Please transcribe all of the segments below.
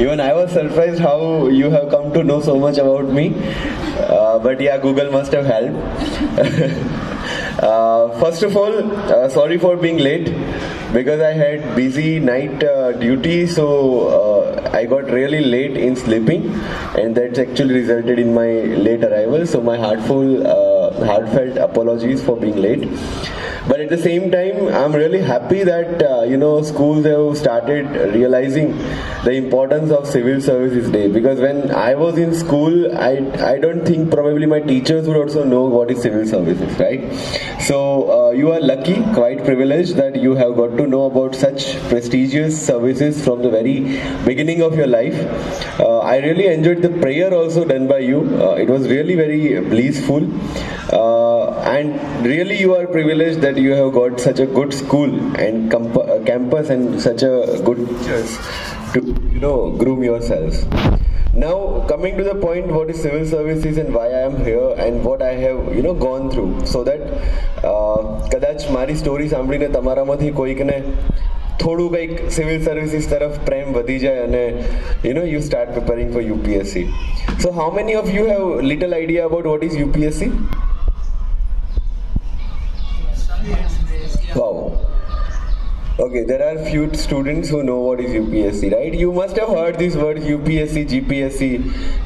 Even I was surprised how you have come to know so much about me. But yeah, Google must have helped. First of all, sorry for being late because I had busy night duty, so I got really late in sleeping, and that's actually resulted in my late arrival. So my heartfelt apologies for being late. But at the same time, I'm really happy that schools have started realizing the importance of Civil Services Day, because when I was in school, I don't think probably my teachers would also know what is civil services, right? So you are lucky, quite privileged that you have got to know about such prestigious services from the very beginning of your life. I really enjoyed the prayer also done by you. It was really very blissful. And really you are privileged that you have got such a good school and campus and such a good teachers to groom yourselves. Now coming to the point, what is civil services and why I am here and what I have gone through, so that કદાચ મારી story સાંભળીને તમારામાંથી કોઈકને થોડું કંઈક civil services તરફ પ્રેમ વધી જાય અને you start preparing for UPSC. So how many of you have little idea about what is UPSC? Wow. Okay, there are few students who know what is UPSC, right? You must have heard these words UPSC, GPSC,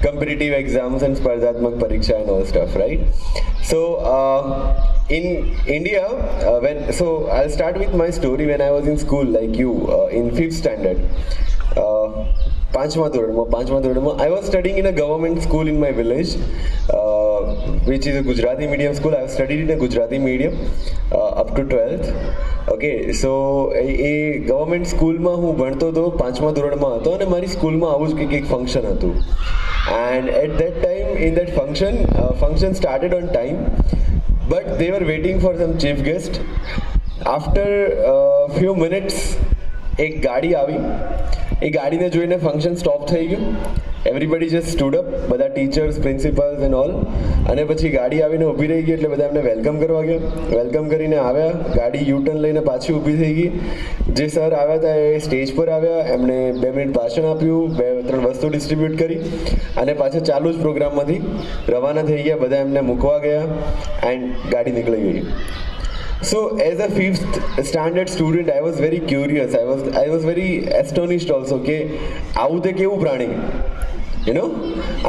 competitive exams and Spardhatmak Pariksha and all stuff, right? So in India, I'll start with my story when I was in school, like you, in 5th standard. પાંચમા ધોરણમાં I was studying in a government school in my village, which is a Gujarati medium school. I have studied in a Gujarati medium up to 12th. Okay, so A government સ્કૂલમાં હું ભણતો હતો, પાંચમા ધોરણમાં હતો, અને મારી સ્કૂલમાં આવું જ કંઈક ફંક્શન હતું. And at that time, in that function started on time, but they were waiting for some chief guest. After few minutes, એક ગાડી આવી. એ ગાડીને જોઈને ફંક્શન સ્ટોપ થઈ ગયું. એવરીબડી જસ્ટ સ્ટૂડ અપ, બધા ટીચર્સ, પ્રિન્સિપલ્સ એન્ડ ઓલ. અને પછી ગાડી આવીને ઊભી રહી ગઈ એટલે બધા એમને વેલકમ કરવા ગયા. વેલકમ કરીને આવ્યા, ગાડી યુટર્ન લઈને પાછી ઊભી થઈ ગઈ. જે સર આવ્યા હતા એ સ્ટેજ પર આવ્યા, એમણે 2 મિનિટ ભાષણ આપ્યું, 2-3 વસ્તુ ડિસ્ટ્રીબ્યુટ કરી અને પાછા ચાલુ જ પ્રોગ્રામમાંથી રવાના થઈ ગયા. બધા એમને મૂકવા ગયા એન્ડ ગાડી નીકળી ગઈ. So as a 5th standard student, I was very curious. I was very astonished also કે આવું તે કેવું પ્રાણી,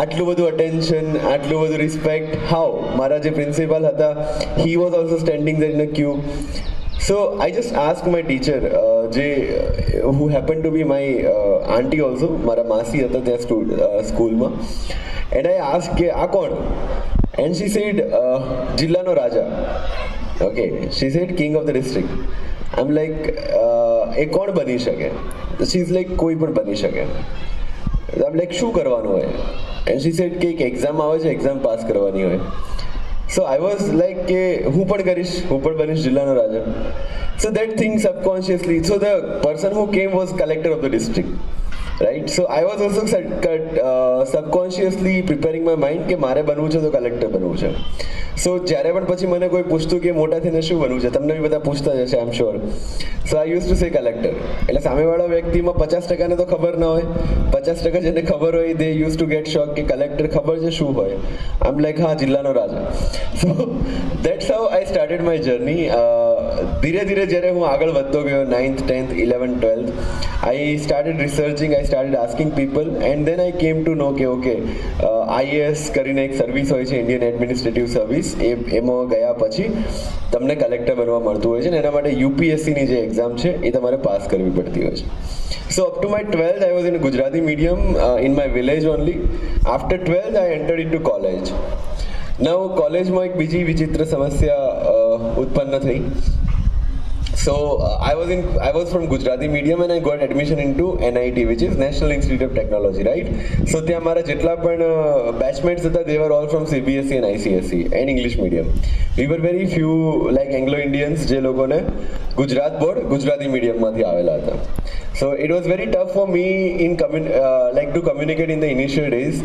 આટલું બધું attention, આટલું બધું respect. How? મારા જે પ્રિન્સિપલ હતા, he was also standing there in a queue. So I just asked my teacher, who happened to be my auntie also, મારા માસી હતા ત્યાં સ્કૂલમાં, and I asked કે આ કોણ? And she said, જિલ્લાનો રાજા. Okay, she said king of the district. I'm like, એ કોણ બની શકે? She's like, કોઈ પણ બની શકે. I'm like, શું કરવાનું હોય? And she said કે એક એક્ઝામ આવે છે, એક્ઝામ પાસ કરવાની હોય. So I was like કે હું પણ બનીશ જિલ્લાનો રાજા. So that thing subconsciously, so the person who came was collector of the district, right? So I was also subconsciously preparing my mind કે મારે બનવું છે તો કલેક્ટર બનવું છે. સો જ્યારે પણ પછી મને કોઈ પૂછતું કે મોટા થઈને શું બનવું છે, તમને બી બધા પૂછતા જ હશે, I am sure. So I use to say collector. એટલે સામેવાળા વ્યક્તિમાં 50% તો ખબર ના હોય, 50% જેને ખબર હોય દે યુઝ ટુ ગેટ શોક કે કલેક્ટર ખબર છે શું હોય. આઈ એમ લાઈક હા, જિલ્લાનો રાજા. So that's how I started my journey. ધીરે ધીરે જ્યારે હું આગળ વધતો ગયો, 9th, 10th, 11th, 12th, I started researching, I started asking people, and then I came to know કે ઓકે, IAS કરીને એક સર્વિસ હોય છે, ઇન્ડિયન એડમિનિસ્ટ્રેટિવ સર્વિસ. એમાં ગયા પછી તમને કલેક્ટર બનવા મળતું હોય છે ને એના માટે યુપીએસસીની જે એક્ઝામ છે એ તમારે પાસ કરવી પડતી હોય છે. So up to my 12th, I was in a Gujarati medium in my village only. After 12th, I entered into college. Now કોલેજમાં એક બીજી વિચિત્ર સમસ્યા ઉત્પન્ન થઈ. So I was from Gujarati medium and I got admission into NIT, which is National Institute of Technology, right? So ત્યાં મારા જેટલા પણ batchmates હતા, they were all from CBSE and ICSE and English medium. We were very few like Anglo Indians જે લોકોને Gujarat board Gujarati મીડિયમમાંથી આવેલા હતા. So it was very tough for me in to communicate in the initial days.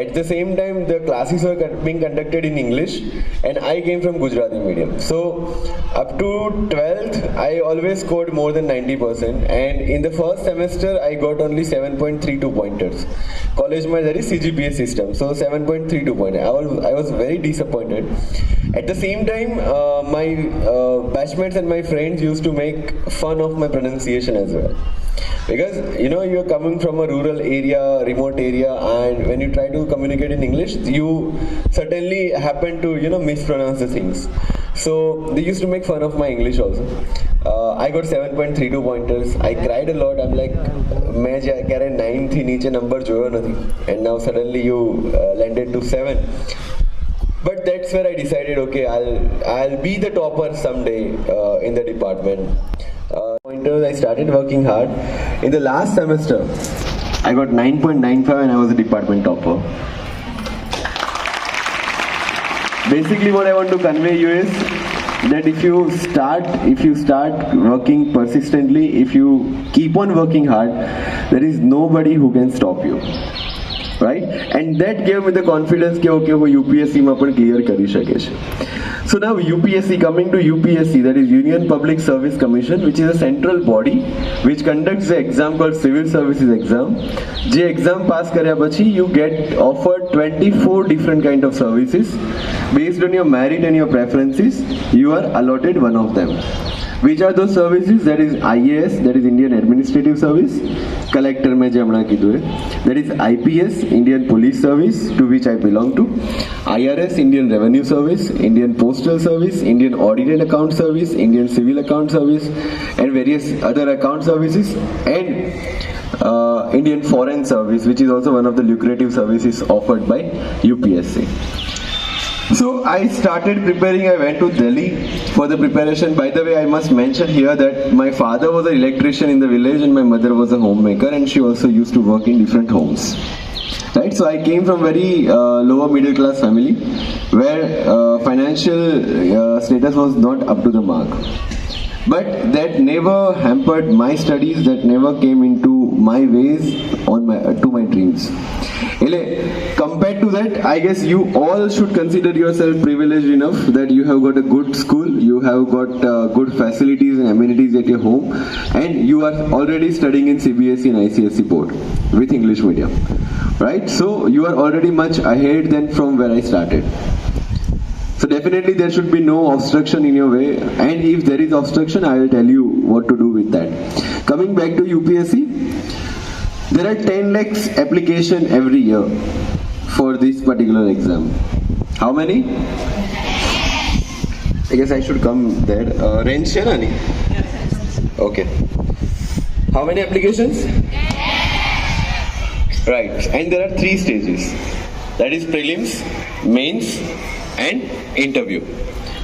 At the same time, the classes were being conducted in English, and I came from Gujarati medium. So up to 12th, I always scored more than 90%, and in the first semester, I got only 7.32 pointers. College mein there is CGPA system, so 7.32 pointers. I was very disappointed. At the same time, my batchmates and my friends used to make fun of my pronunciation as well. Because you're coming from a rural area, remote area, and when you try to communicate in English, you certainly happen to mispronounce the things. So they used to make fun of my English also. I got 7.32 pointers. I cried a lot. I'm like, मैं क्या 9 थी नीचे number Zoya नहीं, and now suddenly you landed to 7. But that's where I decided, okay, I'll be the topper someday in the department. Pointers, I started working hard. In the last semester, I got 9.95 and I was a department topper. Basically, what I want to convey you is that if you start working persistently, if you keep on working hard, there is nobody who can stop you. Right? And that gave me the confidence that okay, wo UPSC ma पण clear kari શકે છે. So now UPSC, coming to UPSC, that is Union Public Service Commission, which is a central body which conducts the exam called Civil Services exam. જે exam pass કર્યા પછી you get offered 24 different kind of services. Based on your merit and your preferences, you are allotted one of them. Which are those services? That is IAS, that is Indian Administrative Service, Collector में जमना कीधु है. That is IPS, Indian Police Service, to which I belong to. IRS, Indian Revenue Service, Indian Postal Service, Indian Audit and Account Service, Indian Civil Account Service, and various other account services, and Indian Foreign Service, which is also one of the lucrative services offered by UPSC. So I started preparing. I went to Delhi for the preparation. By the way, I must mention here that my father was an electrician in the village and my mother was a homemaker, and she also used to work in different homes. Right? So I came from very lower middle class family where financial status was not up to the mark. But that never hampered my studies, that never came into my ways to my dreams. Compared to that, I guess you all should consider yourself privileged enough that you have got a good school, you have got good facilities and amenities at your home, and you are already studying in CBSE and ICSE board with English medium. Right? So you are already much ahead than from where I started. So definitely there should be no obstruction in your way, and if there is obstruction, I will tell you what to do with that. Coming back to UPSC, there are 10 lakhs application every year for this particular exam. How many? I guess I should come there. Range hai na? Okay. How many applications? Right. And there are 3 stages. That is prelims, mains, and interview.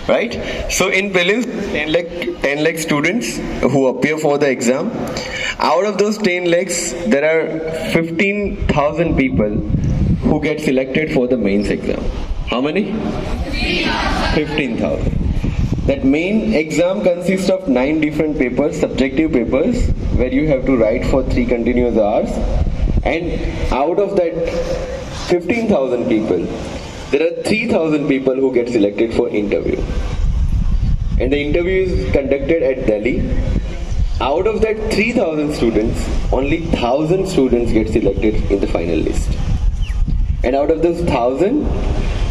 Right? So in prelims, 10 lakh students who appear for the exam. Out of those 10 lakhs, there are 15,000 people who get selected for the mains exam. How many? 15,000. That main exam consists of 9 different papers, subjective papers, where you have to write for 3 continuous hours. And out of that 15,000 people, there are 3,000 people who get selected for interview. And the interview is conducted at Delhi. Out of that 3,000 students, only 1,000 students get selected in the final list. And out of those 1,000,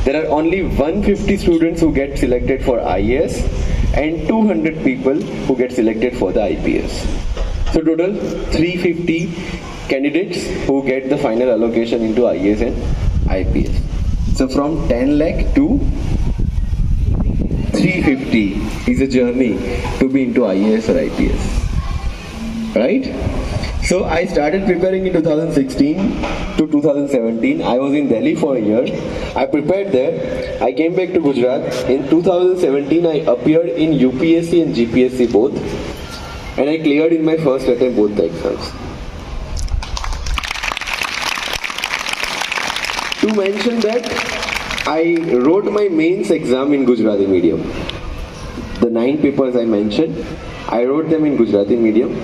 there are only 150 students who get selected for IAS and 200 people who get selected for the IPS. So total 350 candidates who get the final allocation into IAS and IPS. So from 10 lakh to 350 is a journey to be into IAS or IPS. Right? So I started preparing in 2016 to 2017. I was in Delhi for a year. I prepared there. I came back to Gujarat. In 2017, I appeared in UPSC and GPSC both. And I cleared in my first attempt both the exams. To mention that, I wrote my mains exam in Gujarati medium. The 9 papers I mentioned, I wrote them in Gujarati medium.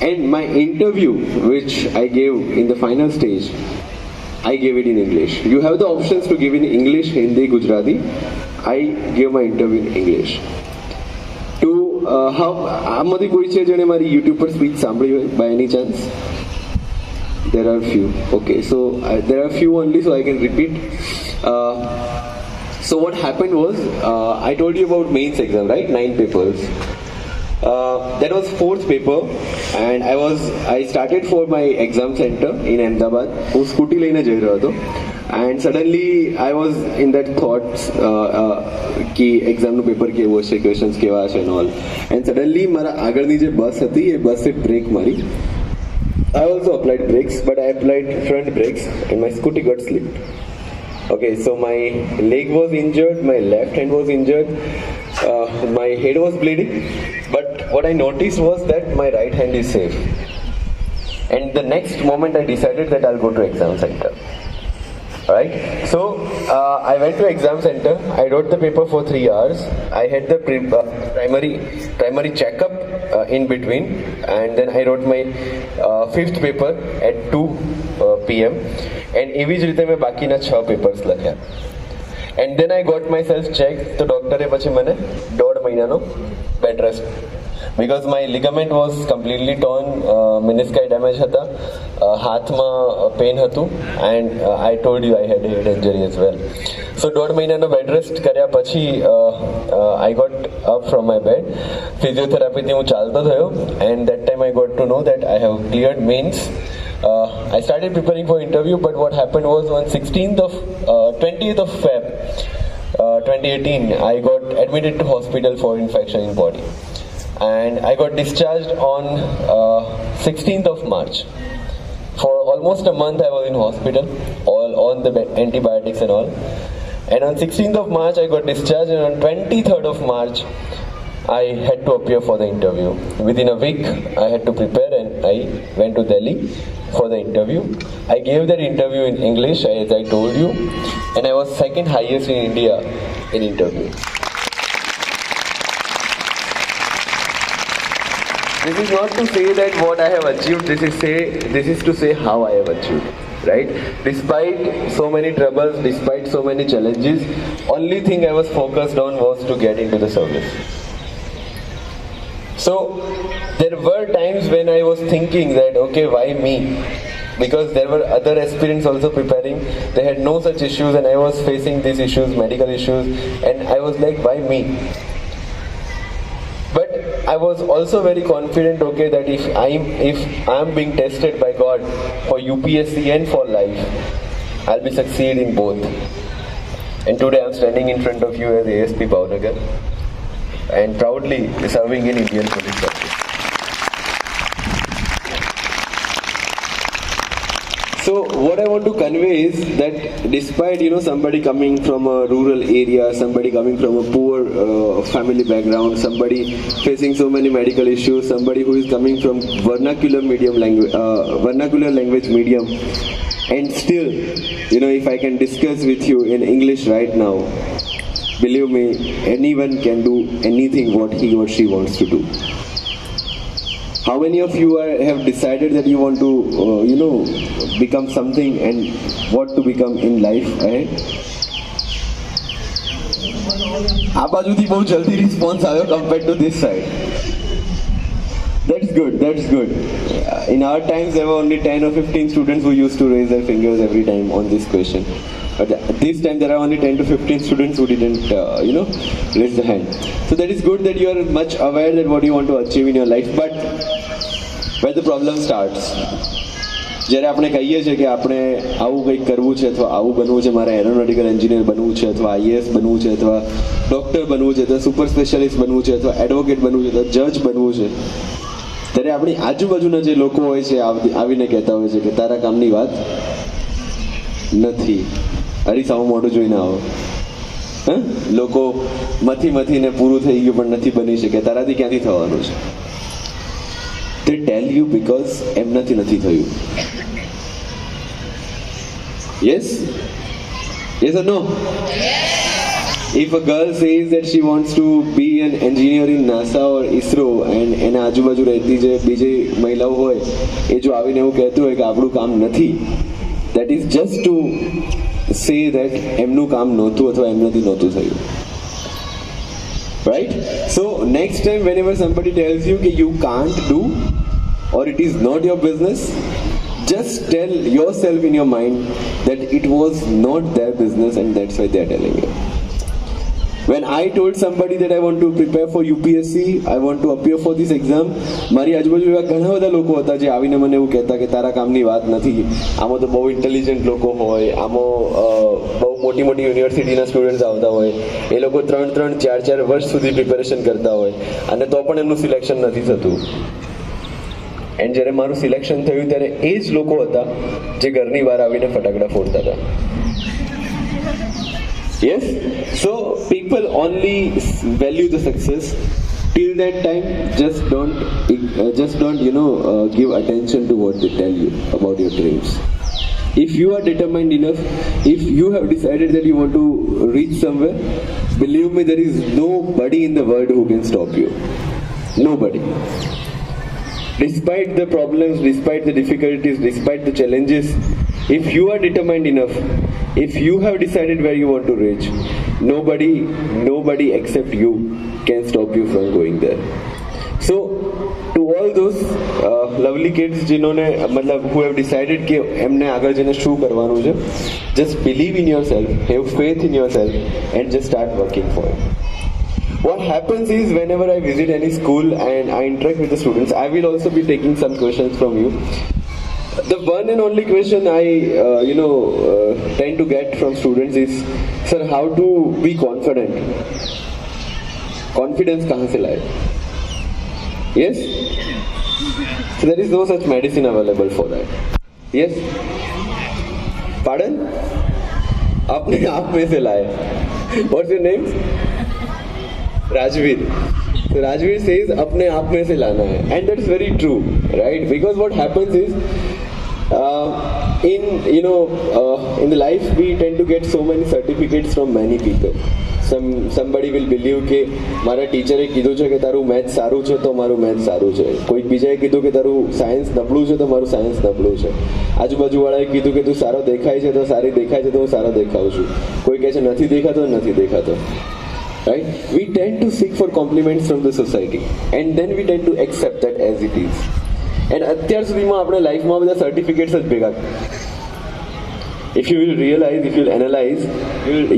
And my interview, which I gave in the final stage, I gave it in English. You have the options to give in English, Hindi, Gujarati. I gave my interview in English. To આમાંથી કોઈ છે જેણે મારી YouTube પર speech સાંભળી હોય by any chance? There are few. Okay, so there are few only, so I can repeat. So what happened was, I told you about mains exam, right? 9 papers. That was 4th paper, and I started for my exam center in Ahmedabad. હું scooty લઈને જઈ રહ્યો હતો, and suddenly I was in that thoughts કે એક્ઝામનું paper કેવું હશે, questions કેવા હશે and all. And suddenly મારા આગળની જે બસ હતી એ બસે બ્રેક મારી. I also applied brakes, but I applied front brakes and my scooty got slipped. Okay, so my leg was injured, my left hand was injured, my head was bleeding, but what I noticed was that my right hand is safe. And the next moment I decided that I'll go to exam center. Right? So I went to exam center. I wrote the paper for 3 hours. I had the primary checkup in between, and then I wrote my 5th paper at 2 p.m. and એવી જ રીતે મેં બાકીના 6 papers લખ્યા. And then I got myself checked. તો ડોક્ટરે પછી મને 1.5 મહિનાનો bed rest, because my ligament was completely torn, menisci damage હતા, હાથમાં પેન હતું, and I told you I had a head injury as well. So 1.5 મહિનાનો બેડ રેસ્ટ કર્યા પછી I got up from my bed. ફિઝિયોથેરાપીથી હું ચાલતો થયો, and that time I got to know that I have cleared mains. I started preparing for interview, but what happened was on 20th of Feb 2018, I got admitted to hospital for infection in body, and I got discharged on 16th of March. For almost a month I was in hospital, all on the antibiotics and all. And on 16th of March I got discharged, and on 23rd of March I had to appear for the interview. Within a week I had to prepare, and I went to Delhi for the interview. I gave that interview in English, as I told you, and I was second highest in India in interview. This is not to say that what I have achieved, this is to say how I have achieved, right? Despite so many troubles, despite so many challenges, only thing I was focused on was to get into the service. So there were times when I was thinking that, okay, why me? Because there were other aspirants also preparing. They had no such issues, and I was facing these issues, medical issues, and I was like, why me? But I was also very confident, okay, that if I'm being tested by God for UPSC and for life, I'll be succeed in both. And today I'm standing in front of you as ASP Bhavnagar, and proudly serving in Indian Police Service. So what I want to convey is that despite somebody coming from a rural area, somebody coming from a poor family background, somebody facing so many medical issues, somebody who is coming from vernacular language medium, and still if I can discuss with you in English right now, believe me, anyone can do anything what he or she wants to do. How many of you have decided that you want to, become something, and what to become in life ahead? આ બાજુથી બહુ જલ્દી response આવ્યો compared to this side. That's good. In our times there were only 10 or 15 students who used to raise their fingers every time on this question. But this time there are only 10 to 15 students who didn't, raise the hand. So that is good that you are much aware that what you want to achieve in your life. But where the problem starts, જ્યારે આપણે કહીએ છીએ કે આપણે આવું કંઈક કરવું છે, અથવા આવું બનવું છે, મારે એરોનોટિકલ એન્જિનિયર બનવું છે, અથવા IAS બનવું છે, અથવા ડૉક્ટર બનવું છે, અથવા સુપર સ્પેશિયાલિસ્ટ બનવું છે, અથવા એડવોકેટ બનવું છે, અથવા જજ બનવું છે, ત્યારે આપણી આજુબાજુના જે લોકો હોય છે આવીને કહેતા હોય છે કે તારા કામની વાત નથી. અરીસામાં મોઢું જોઈને આવો. લોકો મથીને પૂરું થઈ ગયું પણ નથી બની શકે, તારાથી ક્યાંથી થવાનું છે? They tell you because એમનાથી નથી થયું. Yes or no? If a girl says that she wants to be an engineer in NASA or ISRO, and એના આજુબાજુ રહેતી જે બીજી મહિલાઓ હોય એ જો આવીને એવું કહેતું હોય કે આપણું કામ નથી, that is just to say that એમનું કામ નહોતું અથવા એમનાથી નહોતું થયું. Right? So next time whenever somebody tells you that you can't do or it is not your business, just tell yourself in your mind that it was not their business and that's why they are telling you. When I told somebody that I want to prepare for UPSC, I want to appear for this exam, મારી આજુબાજુ એવા ઘણા બધા લોકો હતા જે આવીને મને એવું કહેતા કે તારા કામની વાત નથી, આમાં તો બહુ ઇન્ટેલિજન્ટ લોકો હોય, આમાં બહુ મોટી મોટી યુનિવર્સિટીના સ્ટુડન્ટ્સ આવતા હોય, એ લોકો 3-3, 4-4 વર્ષ સુધી પ્રિપેરેશન કરતા હોય અને તો પણ એમનું સિલેક્શન નથી થતું. એન્ડ જ્યારે મારું સિલેક્શન થયું ત્યારે એ જ લોકો હતા જે ઘરની બહાર આવીને ફટાકડા ફોડતા હતા. Yes, so people only value the success. Till that time, just don't give attention to what they tell you about your dreams. If you are determined enough, if you have decided that you want to reach somewhere, believe me, there is nobody in the world who can stop you. Nobody. Despite the problems, despite the difficulties, despite the challenges, if you are determined enough, if you have decided where you want to reach, nobody except you can stop you from going there. So to all those lovely kids who have decided कि एमने आगे जाने शू करवानो है, just believe in yourself, have faith in yourself and just start working for it. What happens is whenever I visit any school and I interact with the students, I will also be taking some questions from you. The one and only question I tend to get from students is, sir, how to be confident? Confidence कहाँ से लाए? Yes? So there is no such medicine available for that. Yes? Pardon? अपने आप में से लाए. What's your name? Rajveer. So Rajveer says अपने आप में से लाना है, and that is very true, right? Because what happens is in the life we tend to get so many certificates from many people. Somebody will believe કે મારા ટીચરે કીધું છે કે તારું મેથ્સ સારું છે તો મારું મેથ્સ સારું છે, કોઈક બીજાએ કીધું કે તારું સાયન્સ નબળું છે તો મારું સાયન્સ નબળું છે, આજુબાજુવાળાએ કીધું કે તું સારો દેખાય છે તો સારી દેખાય છે તો હું સારો દેખાઉં છું, કોઈ કહે છે નથી દેખાતો નથી દેખાતો. Right? We tend to seek for compliments from the society and then we tend to accept that as it is. And અત્યાર સુધીમાં આપણે લાઈફમાં બધા સર્ટિફિકેટ્સ જ ભેગા. If you will realize, if you will analyze,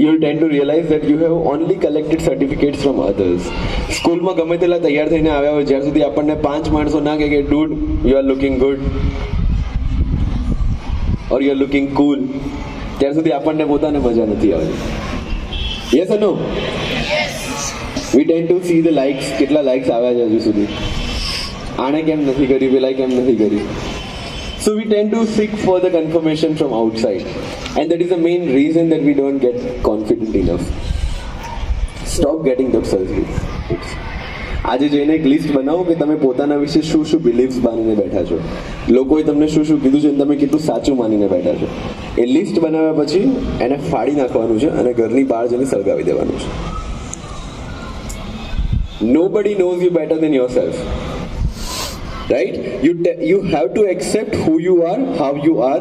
you'll tend to realize that you have only collected certificates from others. સ્કૂલમાં ગમે તેટલા તૈયાર થઈને આવ્યા હોય, જ્યાર સુધી આપણને 5 માણસો ના કહે કે dude you are looking good or you are looking cool, ત્યાર સુધી આપણને પોતાને મજા નથી આવતી. Yes or no? We tend to see the likes, કેટલા likes આવ્યા છે હજુ સુધી, આણે કેમ નથી કર્યું, પેલા કેમ નથી કર્યું. So we tend to seek for the confirmation from outside and that is the main reason that we don't get confident enough. Stop getting those surgeries. આજે જઈને એક લિસ્ટ બનાવો કે તમે પોતાના વિશે શું શું બિલીવ્સ માનીને બેઠા છો, લોકોએ તમને શું શું કીધું છે અને તમે કેટલું સાચું માનીને બેઠા છો. એ લિસ્ટ બનાવ્યા પછી એને ફાડી નાખવાનું છે અને ઘરની બહાર જઈને સળગાવી દેવાનું છે. Nobody knows you better than yourself. Right? You have to accept who you are, how you are,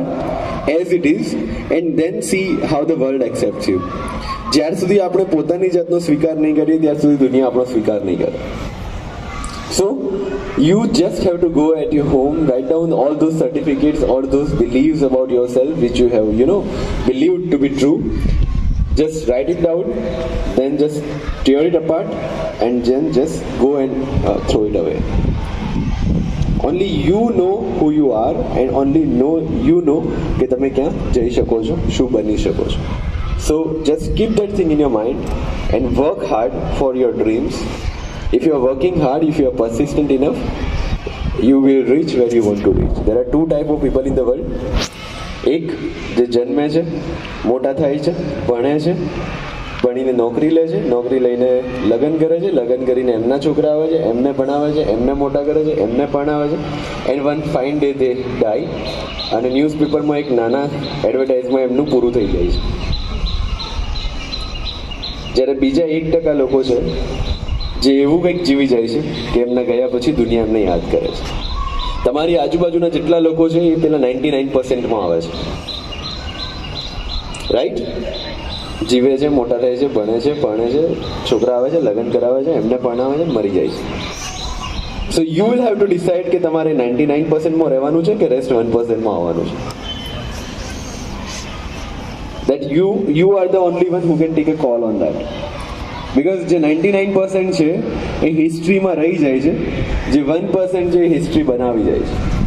as it is, and then see how the world accepts you. જ્યાર સુધી આપણે પોતાની જાતનો સ્વીકાર નહીં કરીએ ત્યાર સુધી દુનિયા આપણો સ્વીકાર નહીં કરે. So you just have to go at your home, write down all those certificates, all those beliefs about yourself which you have believed to be true. Just write it down, then just tear it apart and then just go and throw it away. Only you know who you are and only you know કે તમે ક્યાં જઈ શકો છો, શું બની શકો છો. So just keep that thing in your mind and work hard for your dreams. If you are working hard, if you are persistent enough, you will reach where you want to reach. There are two type of people in the world. એક જે જન્મે છે, મોટા થાય છે, ભણે છે, ભણીને નોકરી લે છે, નોકરી લઈને લગ્ન કરે છે, લગ્ન કરીને એમના છોકરા આવે છે, એમને ભણાવે છે, એમને મોટા કરે છે, એમને ભણાવે છે, એન્ડ વન ફાઇન ડે દે ડાઈ અને ન્યૂઝપેપરમાં એક નાના એડવર્ટાઇઝમાં એમનું પૂરું થઈ જાય છે. જ્યારે બીજા 1% લોકો છે જે એવું કંઈક જીવી જાય છે કે એમના ગયા પછી દુનિયા એમને યાદ કરે છે. તમારી આજુબાજુના જેટલા લોકો છે એ પેલા 99%માં આવે છે. રાઈટ? જીવે છે, મોટા થાય છે, ભણે છે, ભણે છે, છોકરા આવે છે, લગ્ન કરાવે છે, એમને પરણાવે છે, મરી જાય છે. So you will have to decide કે તમારે 99%માં રહેવાનું છે કે રેસ્ટ 1%માં આવવાનું છે. That you are the only one who can take a call on that. Because જે 99% છે એ હિસ્ટ્રીમાં રહી જાય છે, જે 1% છે એ હિસ્ટ્રી બનાવી જાય છે.